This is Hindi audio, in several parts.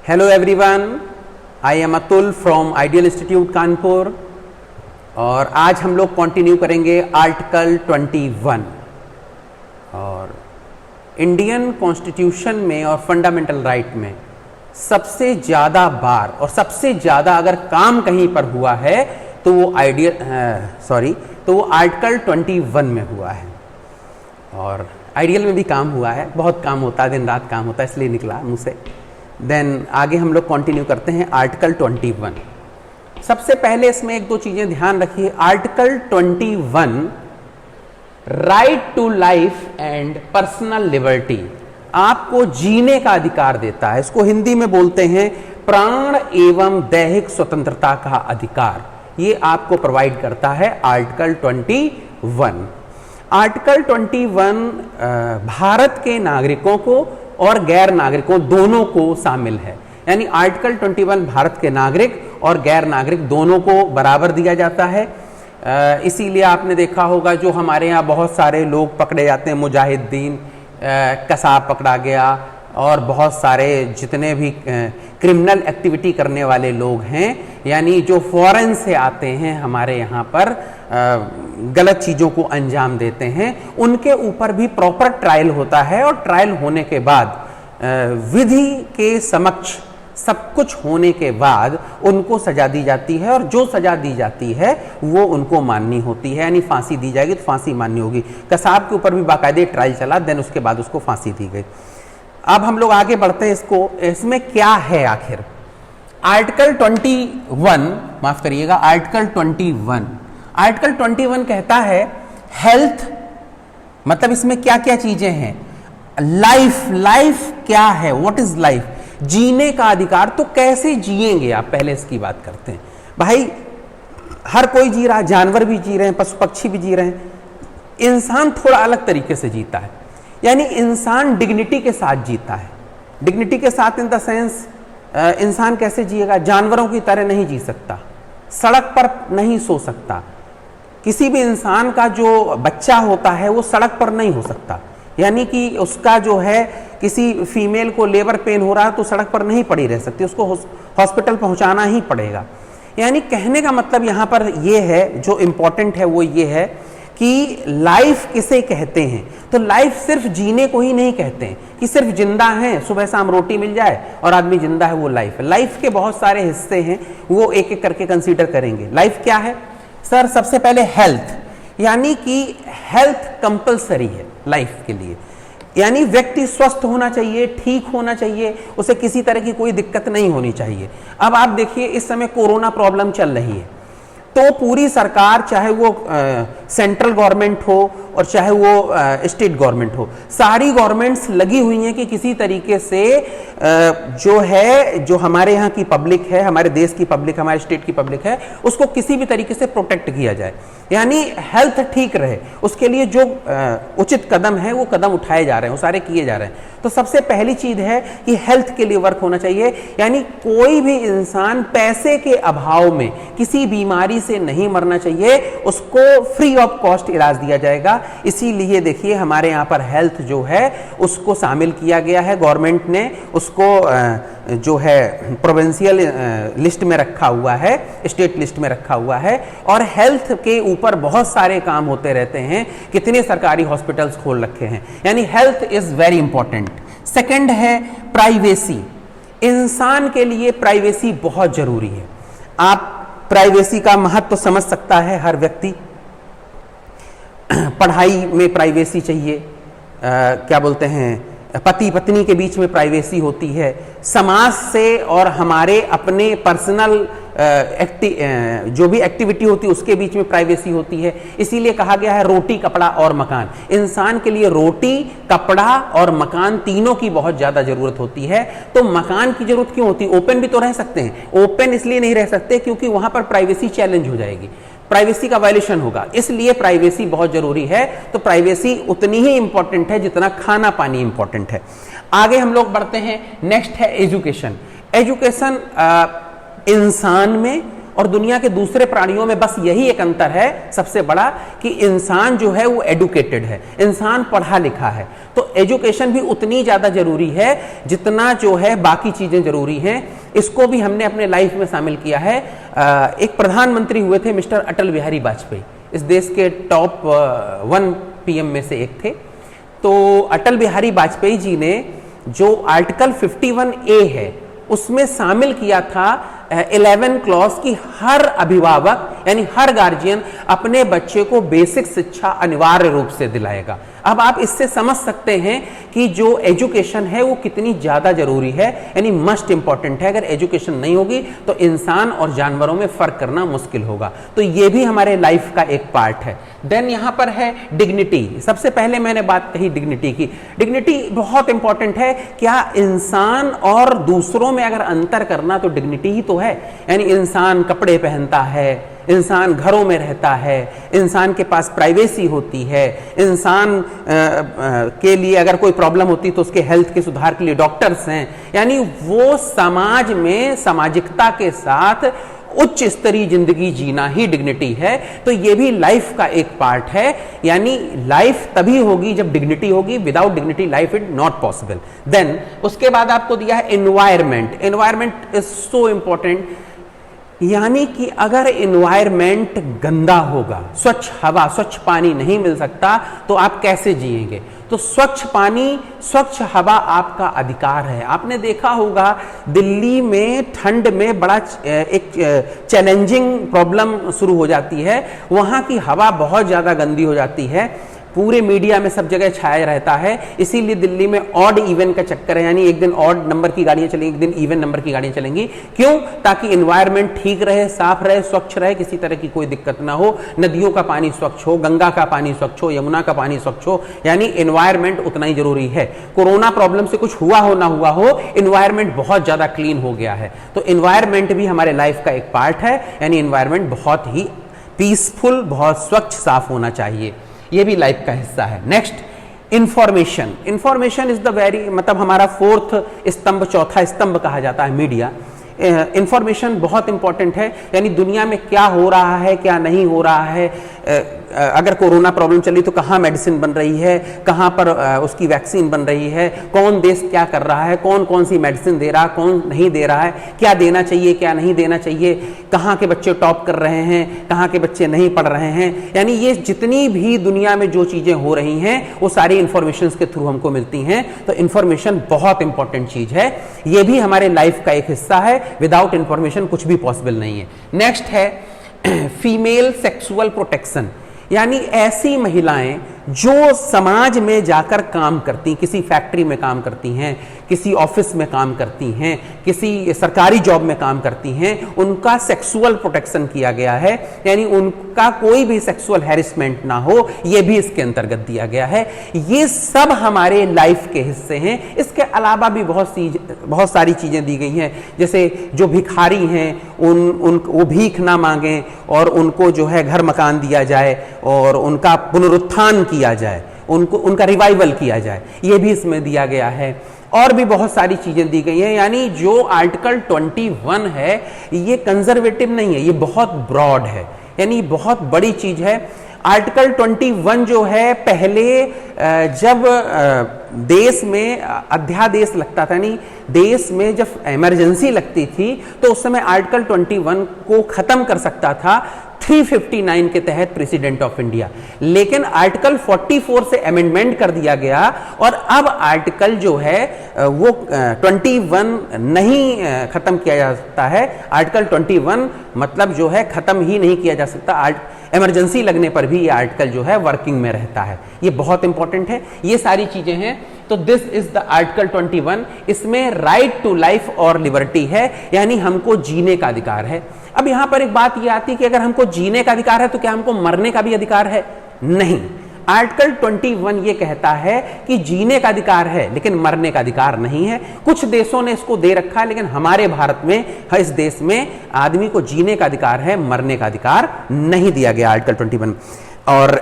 Hello everyone, I am Atul from ideal institute Kanpur और आज हम लोग कंटिन्यू करेंगे आर्टिकल 21 और इंडियन कॉन्स्टिट्यूशन में और फंडामेंटल राइट में सबसे ज़्यादा बार और सबसे ज़्यादा अगर काम कहीं पर हुआ है तो वो वो आर्टिकल 21 में हुआ है। और आइडियल में भी काम हुआ है, बहुत काम होता है, दिन रात काम होता है, इसलिए निकला मुँह से। देन आगे हम लोग कंटिन्यू करते हैं आर्टिकल 21। सबसे पहले इसमें एक दो चीजें ध्यान रखिए। Article 21 right to life and personal liberty, आपको जीने का अधिकार देता है। इसको हिंदी में बोलते हैं प्राण एवं दैहिक स्वतंत्रता का अधिकार, ये आपको प्रोवाइड करता है आर्टिकल 21। आर्टिकल 21 भारत के नागरिकों को और गैर नागरिकों दोनों को शामिल है। यानी आर्टिकल 21 भारत के नागरिक और गैर नागरिक दोनों को बराबर दिया जाता है। इसीलिए आपने देखा होगा जो हमारे यहाँ बहुत सारे लोग पकड़े जाते हैं, मुजाहिदीन, कसाब पकड़ा गया और बहुत सारे जितने भी क्रिमिनल एक्टिविटी करने वाले लोग हैं, यानी जो फॉरेन से आते हैं हमारे यहाँ पर गलत चीज़ों को अंजाम देते हैं, उनके ऊपर भी प्रॉपर ट्रायल होता है और ट्रायल होने के बाद विधि के समक्ष सब कुछ होने के बाद उनको सजा दी जाती है और जो सजा दी जाती है वो उनको माननी होती है। यानी फांसी दी जाएगी तो फांसी माननी होगी। कसाब के ऊपर भी बाकायदे ट्रायल चला, देन उसके बाद उसको फांसी दी गई। अब हम लोग आगे बढ़ते हैं। इसमें क्या है आखिर आर्टिकल 21, माफ करिएगा, आर्टिकल 21 कहता है हेल्थ, मतलब इसमें क्या क्या चीजें हैं। लाइफ क्या है, व्हाट इज लाइफ, जीने का अधिकार। तो कैसे जिएंगे आप, पहले इसकी बात करते हैं। भाई हर कोई जी रहा है, जानवर भी जी रहे हैं, पशु पक्षी भी जी रहे हैं, इंसान थोड़ा अलग तरीके से जीता है। यानी इंसान डिग्निटी के साथ जीता है। डिग्निटी के साथ इन द सेंस इंसान कैसे जिएगा, जानवरों की तरह नहीं जी सकता, सड़क पर नहीं सो सकता। किसी भी इंसान का जो बच्चा होता है वो सड़क पर नहीं हो सकता। यानी कि उसका जो है, किसी फीमेल को लेबर पेन हो रहा है तो सड़क पर नहीं पड़ी रह सकती, उसको हॉस्पिटल पहुंचाना ही पड़ेगा। यानी कहने का मतलब यहाँ पर ये है, जो इम्पोर्टेंट है वो ये है कि लाइफ किसे कहते हैं। तो लाइफ सिर्फ जीने को ही नहीं कहते हैं कि सिर्फ जिंदा हैं, सुबह शाम रोटी मिल जाए और आदमी जिंदा है, वो लाइफ है। लाइफ के बहुत सारे हिस्से हैं, वो एक एक करके कंसीडर करेंगे। लाइफ क्या है सर? सबसे पहले हेल्थ, यानी कि हेल्थ कंपलसरी है लाइफ के लिए। यानी व्यक्ति स्वस्थ होना चाहिए, ठीक होना चाहिए, उसे किसी तरह की कोई दिक्कत नहीं होनी चाहिए। अब आप देखिए इस समय कोरोना प्रॉब्लम चल रही है, तो पूरी सरकार, चाहे वो सेंट्रल गवर्नमेंट हो और चाहे वो स्टेट गवर्नमेंट हो, सारी गवर्नमेंट्स लगी हुई हैं कि किसी तरीके से जो हमारे यहाँ की पब्लिक है, हमारे देश की पब्लिक, हमारे स्टेट की पब्लिक है, उसको किसी भी तरीके से प्रोटेक्ट किया जाए। यानी हेल्थ ठीक रहे, उसके लिए जो उचित कदम है वो कदम उठाए जा रहे हैं, वो सारे किए जा रहे हैं। तो सबसे पहली चीज है कि हेल्थ के लिए वर्क होना चाहिए। यानी कोई भी इंसान पैसे के अभाव में किसी बीमारी से नहीं मरना चाहिए, उसको फ्री ऑफ कॉस्ट इलाज दिया जाएगा। इसीलिए देखिए हमारे यहाँ पर हेल्थ जो है उसको शामिल किया गया है, गवर्नमेंट ने उसको जो है प्रोविंशियल लिस्ट में रखा हुआ है, स्टेट लिस्ट में रखा हुआ है। और हेल्थ के ऊपर बहुत सारे काम होते रहते हैं, कितने सरकारी हॉस्पिटल्स खोल रखे हैं। यानी health is very important. Second है प्राइवेसी, इंसान के लिए प्राइवेसी बहुत जरूरी है। आप प्राइवेसी का महत्व समझ सकता है हर व्यक्ति। पढ़ाई में प्राइवेसी चाहिए, क्या बोलते हैं, पति पत्नी के बीच में प्राइवेसी होती है, समाज से और हमारे अपने पर्सनल जो भी एक्टिविटी होती है उसके बीच में प्राइवेसी होती है। इसीलिए कहा गया है रोटी, कपड़ा और मकान। इंसान के लिए रोटी, कपड़ा और मकान तीनों की बहुत ज्यादा जरूरत होती है। तो मकान की जरूरत क्यों होती है? ओपन भी तो रह सकते हैं। ओपन इसलिए नहीं रह सकते क्योंकि वहां पर प्राइवेसी चैलेंज हो जाएगी, प्राइवेसी का वायलेशन होगा, इसलिए प्राइवेसी बहुत जरूरी है। तो प्राइवेसी उतनी ही इंपॉर्टेंट है जितना खाना पानी इंपॉर्टेंट है। आगे हम लोग बढ़ते हैं। नेक्स्ट है एजुकेशन। एजुकेशन इंसान में और दुनिया के दूसरे प्राणियों में बस यही एक अंतर है सबसे बड़ा, कि इंसान जो है वो एडुकेटेड है, इंसान पढ़ा लिखा है। तो एजुकेशन भी उतनी ज़्यादा जरूरी है जितना जो है बाकी चीज़ें जरूरी हैं। इसको भी हमने अपने लाइफ में शामिल किया है। एक प्रधानमंत्री हुए थे मिस्टर अटल बिहारी वाजपेयी, इस देश के टॉप 1 PM में से एक थे। तो अटल बिहारी वाजपेयी जी ने जो आर्टिकल 51A है उसमें शामिल किया था 11 क्लॉज की हर अभिभावक यानी हर गार्जियन अपने बच्चे को बेसिक शिक्षा अनिवार्य रूप से दिलाएगा। अब आप इससे समझ सकते हैं कि जो एजुकेशन है वो कितनी ज़्यादा जरूरी है, यानी मस्ट इंपॉर्टेंट है। अगर एजुकेशन नहीं होगी तो इंसान और जानवरों में फर्क करना मुश्किल होगा। तो ये भी हमारे लाइफ का एक पार्ट है। देन यहाँ पर है डिग्निटी। सबसे पहले मैंने बात कही डिग्निटी की। डिग्निटी बहुत इंपॉर्टेंट है। क्या इंसान और दूसरों में अगर अंतर करना तो डिग्निटी ही तो है। यानी इंसान कपड़े पहनता है, इंसान घरों में रहता है, इंसान के पास प्राइवेसी होती है, इंसान के लिए अगर कोई प्रॉब्लम होती तो उसके हेल्थ के सुधार के लिए डॉक्टर्स हैं। यानी वो समाज में सामाजिकता के साथ उच्च स्तरीय जिंदगी जीना ही डिग्निटी है। तो ये भी लाइफ का एक पार्ट है। यानी लाइफ तभी होगी जब डिग्निटी होगी, without dignity life is not possible. Then उसके बाद आपको दिया है environment. Environment is so important. यानी कि अगर एनवायरमेंट गंदा होगा, स्वच्छ हवा स्वच्छ पानी नहीं मिल सकता तो आप कैसे जिएंगे। तो स्वच्छ पानी स्वच्छ हवा आपका अधिकार है। आपने देखा होगा दिल्ली में ठंड में बड़ा एक चैलेंजिंग प्रॉब्लम शुरू हो जाती है। वहाँ की हवा बहुत ज़्यादा गंदी हो जाती है, पूरे मीडिया में सब जगह छाया रहता है। इसीलिए दिल्ली में ऑड इवन का चक्कर है, यानी एक दिन ऑड नंबर की गाड़ियां चलेंगी, एक दिन इवन नंबर की गाड़ियां चलेंगी। क्यों? ताकि एनवायरनमेंट ठीक रहे, साफ रहे, स्वच्छ रहे, किसी तरह की कोई दिक्कत ना हो। नदियों का पानी स्वच्छ हो, गंगा का पानी स्वच्छ हो, यमुना का पानी स्वच्छ हो। यानी एनवायरमेंट उतना ही जरूरी है। कोरोना प्रॉब्लम से कुछ हुआ हो ना हुआ हो, एनवायरमेंट बहुत ज्यादा क्लीन हो गया है। तो एनवायरमेंट भी हमारे लाइफ का एक पार्ट है। यानी एनवायरमेंट बहुत ही पीसफुल, बहुत स्वच्छ, साफ होना चाहिए। ये भी लाइफ का हिस्सा है। Next information. Information is the very, मतलब हमारा 4th स्तंभ, चौथा स्तंभ कहा जाता है मीडिया। इंफॉर्मेशन बहुत इंपॉर्टेंट है। यानी दुनिया में क्या हो रहा है, क्या नहीं हो रहा है। अगर कोरोना प्रॉब्लम चली तो कहाँ मेडिसिन बन रही है, कहाँ पर उसकी वैक्सीन बन रही है, कौन देश क्या कर रहा है, कौन कौन सी मेडिसिन दे रहा है, कौन नहीं दे रहा है, क्या देना चाहिए, क्या नहीं देना चाहिए, कहाँ के बच्चे टॉप कर रहे हैं, कहाँ के बच्चे नहीं पढ़ रहे हैं। यानी ये जितनी भी दुनिया में जो चीज़ें हो रही हैं वो सारी इंफॉर्मेशन के थ्रू हमको मिलती हैं। तो इंफॉर्मेशन बहुत इंपॉर्टेंट चीज़ है। ये भी हमारे लाइफ का एक हिस्सा है। विदाउट इंफॉर्मेशन कुछ भी पॉसिबल नहीं है। नेक्स्ट है फीमेल सेक्सुअल प्रोटेक्शन। यानी ऐसी महिलाएं जो समाज में जाकर काम करती, किसी फैक्ट्री में काम करती हैं, किसी ऑफिस में काम करती हैं, किसी सरकारी जॉब में काम करती हैं, उनका सेक्सुअल प्रोटेक्शन किया गया है। यानी उनका कोई भी सेक्सुअल हैरेसमेंट ना हो, यह भी इसके अंतर्गत दिया गया है। ये सब हमारे लाइफ के हिस्से हैं। इसके अलावा भी बहुत सारी चीजें दी गई हैं। जैसे जो भिखारी हैं वो भीख ना मांगें और उनको जो है घर मकान दिया जाए और उनका पुनरुत्थान किया जाए, उनका रिवाइवल किया जाए, ये भी इसमें दिया गया है। और भी बहुत सारी चीजें दी गई हैं। यानी जो आर्टिकल 21 है ये कंजर्वेटिव नहीं है, ये बहुत ब्रॉड है, यानी बहुत बड़ी चीज है। आर्टिकल 21 जो है पहले जब देश में अध्यादेश लगता था, यानी देश में जब इमरजेंसी लगती थी तो उस समय आर्टिकल 21 को खत्म कर सकता था 359 के तहत प्रेसिडेंट ऑफ इंडिया। लेकिन आर्टिकल 44 से अमेंडमेंट कर दिया गया और अब आर्टिकल जो है वो 21 नहीं खत्म किया जा सकता है। आर्टिकल 21 मतलब जो है खत्म ही नहीं किया जा सकता, इमरजेंसी लगने पर भी ये आर्टिकल जो है वर्किंग में रहता है। ये बहुत इंपॉर्टेंट है। ये सारी चीजें हैं। तो दिस इज द आर्टिकल 21। इसमें राइट टू लाइफ और लिबर्टी है, यानी हमको जीने का अधिकार है। अब यहां पर एक बात ये आती है कि अगर हमको जीने का अधिकार है तो क्या हमको मरने का भी अधिकार है? नहीं। आर्टिकल 21 ये कहता है कि जीने का अधिकार है लेकिन मरने का अधिकार नहीं है। कुछ देशों ने इसको दे रखा है, लेकिन हमारे भारत में, इस देश में आदमी को जीने का अधिकार है, मरने का अधिकार नहीं दिया गया आर्टिकल 21। और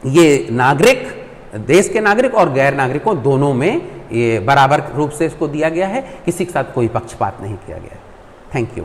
ये नागरिक, देश के नागरिक और गैर नागरिकों दोनों में ये बराबर रूप से इसको दिया गया है। किसी के साथ कोई पक्षपात नहीं किया गया है। Thank you.